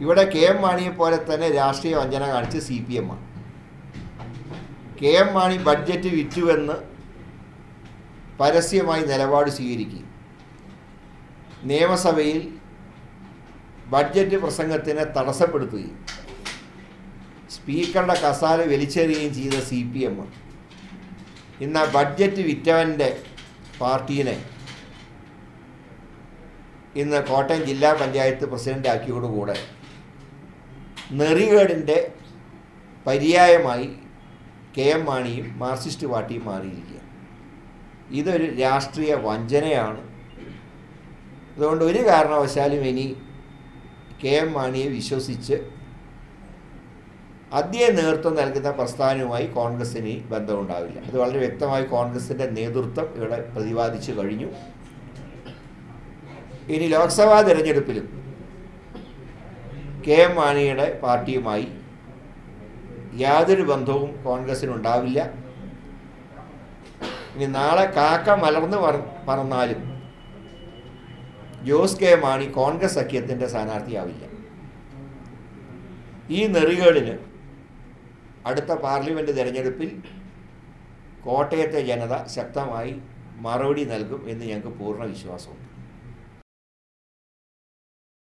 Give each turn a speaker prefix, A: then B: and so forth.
A: ഇവിടെ കെ.എം. മാണിയെ പോലെ തന്നെ രാഷ്ട്രീയ വഞ്ചന കാണിച്ച് CPM ആണ്. കെ.എം. മാണി ബഡ്ജറ്റ് വിറ്റുവെന്ന് പരസ്യമായി നിലപാട് സ്വീകരിക്കുകയും നിയമസഭയിൽ ബഡ്ജറ്റ് പ്രസംഗത്തിനെ തടസ്സപ്പെടുത്തുകയും സ്പീക്കറുടെ കസാല വലിച്ചെറിയുകയും ചെയ്ത CPM ഇന്ന് ബഡ്ജറ്റ് വിറ്റവൻ്റെ പാർട്ടീനെ ഇന്ന് കോട്ടയം ജില്ലാ പഞ്ചായത്ത് പ്രസിഡൻ്റാക്കിയോടുകൂടെ നെറികേടിൻ്റെ പര്യായമായി കെ.എം. മാണിയും മാർക്സിസ്റ്റ് പാർട്ടിയും മാറിയിരിക്കുക. ഇതൊരു രാഷ്ട്രീയ വഞ്ചനയാണ്. അതുകൊണ്ട് ഒരു കാരണവശാലും ഇനി കെ.എം. മാണിയെ വിശ്വസിച്ച് അദ്ദേഹം നേതൃത്വം നൽകുന്ന പ്രസ്ഥാനവുമായി കോൺഗ്രസ്സിന് ബന്ധമുണ്ടാവില്ല. അത് വളരെ വ്യക്തമായി കോൺഗ്രസിൻ്റെ നേതൃത്വം ഇവിടെ പ്രതിപാദിച്ചു കഴിഞ്ഞു. ഇനി ലോക്സഭാ തിരഞ്ഞെടുപ്പിലും കെ.എം. മാണിയുടെ പാർട്ടിയുമായി യാതൊരു ബന്ധവും കോൺഗ്രസ്സിനുണ്ടാവില്ല. ഇനി നാളെ കാക്ക മലർന്ന് പറന്നാലും ജോസ് കെ മാണി കോൺഗ്രസ് സഖ്യത്തിൻ്റെ സ്ഥാനാർത്ഥിയാവില്ല. ഈ നെറികേടിന് അടുത്ത പാർലമെൻറ്റ് തിരഞ്ഞെടുപ്പിൽ കോട്ടയത്തെ ജനത ശക്തമായി മറുപടി നൽകും എന്ന് ഞങ്ങൾക്ക് പൂർണ്ണ വിശ്വാസമുണ്ട്.